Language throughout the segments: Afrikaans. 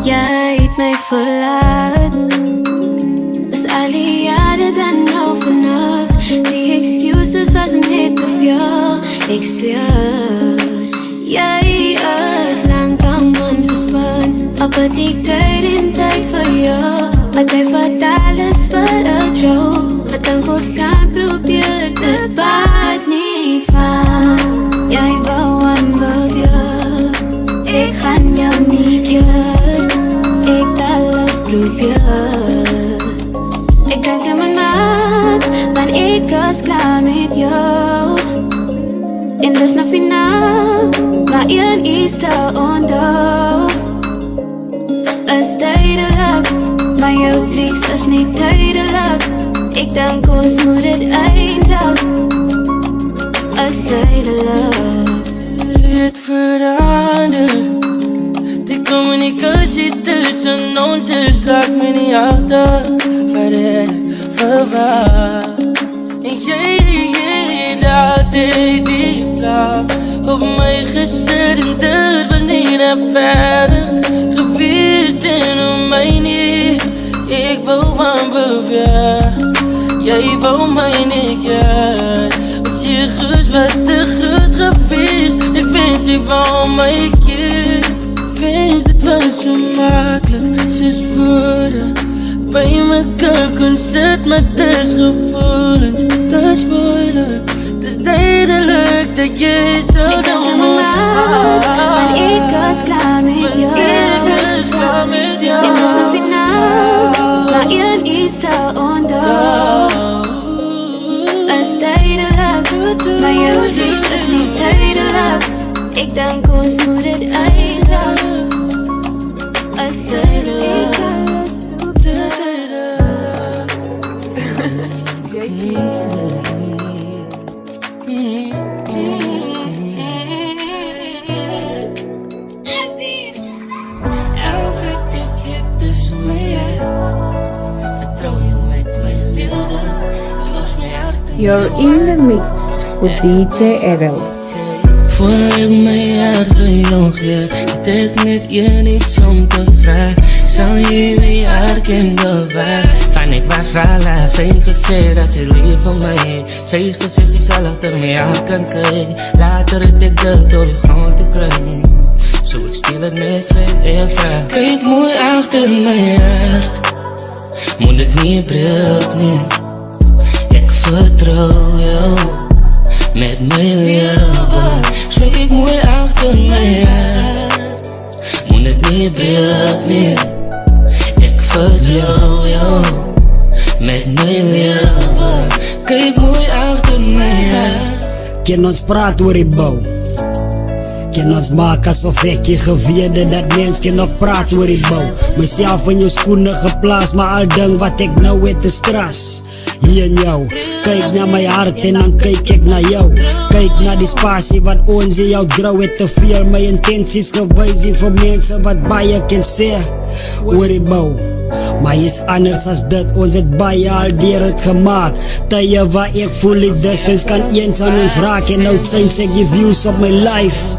Jy het my verlaat. Is al die jare dan nou vir niks. Die excuses was net te veel. Ek zweer, jy is lang aan man verspin. Op het ek tyd en tyd vir jou. Wat hy vertel is vir a joke. Wat dan ons kan probeer, dit baat nie van. Jy wou aanbeweer, ek gaan jou nie keer. Ek alles probeer. Ek denk jy my maat, want ek is klaar met jou. En dis nog finaal, maar een is te onthou. Is tydelik, maar jou tricks is nie tydelik. Ek denk ons moet het eindig. Is tydelik. Het veranderd. Die communicatie tussen ons is laat my nie achter. Verder verwaar. En jy het altyd die blauw op my gesit en dit was nie verder geweest en om my nie. Ek wou van beweer, jy wou my nie keer. Want jy was te groot geweest. Ek wens jy wou my keer. Wens dit was so makkelijk, soos woorde by mekaar kon sit, maar dis gevoelens, dis moeilijk. Dis duidelik dat jy so dan moet. Want ek is klaar met jou. Ek is klaar met jou. En dis nog finaal, maar een is te onthou. Is tydelik, maar jou lies is nie tydelik. Ek denk ons moet het eindig. Is tydelik. You're in the mix with DJ Errol. Voor ik mijn hart voor jou geef, het ik net je niets om te vragen. Zal je mijn hart in de weg? Van ik was al zij gezegd dat ze lief voor mij is. Zij gezegd ze zal achter mij aan kan kijken. Later het ik dat door de grond te krijgen. Zo ik speel het met ze en vraag. Kijk mooi achter mijn hart, moet het niet breken, nee. Vertrouw jou met mijn leven. Zweek ik mooi achter mijn hart, moet het niet breken, nee. Ik vertrouw jou met mijn leven. Kijk mooi achter mijn hart. Kan ons praten oor die bouw? Kan ons maak asof ek je geweerde dat mens kan ook praten oor die bouw? Myself in jou skoene geplaas, maar al ding wat ek nou het is stras. Hier in jou, kyk na my hart en dan kyk ek na jou. Kyk na die spasie wat ons in jou grou het te veel. My intenties gewys en vir mense wat baie kan sê oor die bou. Maar is anders as dit, ons het baie al deur het gemaak. Tye waar ek voel die distance kan eens aan ons raak. En nou sinds ek die views op my life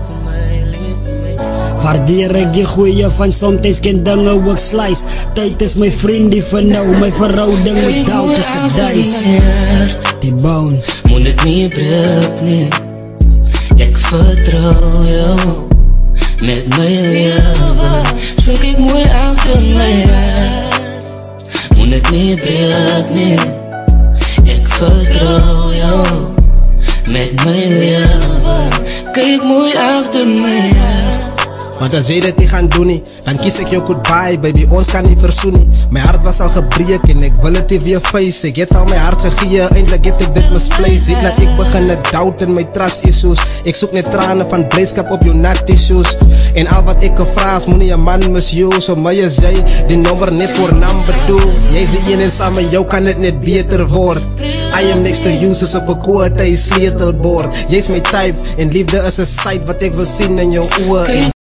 waardeer ek die goeie van somtijds kan dinge ook slice. Tyd is my vriendie vir nou, my verhouding met doubt is a dice. Die bone moet het nie breek, nee. Ek vertrouw jou met my leven. Zweek ek mooi achter my hart, moet het nie breek, nee. Ek vertrouw jou met my leven. Kyk mooi achter my hart. Want as jy dit nie gaan doen nie, dan kies ek jou goodbye, baby, ons kan nie versoen nie. My hart was al gebreek en ek wil het nie weer face. Ek het al my hart gegee, eindelijk het ek dit misplace. Het laat ek begin het doubt in my trust issues. Ek soek net trane van blijdskap op jou nat tissues. En al wat ek gevraag is, moet nie een man misuse. So my is jy, die nommer net voor number 2. Jy is die een en saam met jou kan het net beter word. I am next to you, soos op 'n koord, hy sleutelbord. Jy is my type, en liefde is 'n sight wat ek wil sien in jou oë. Kyk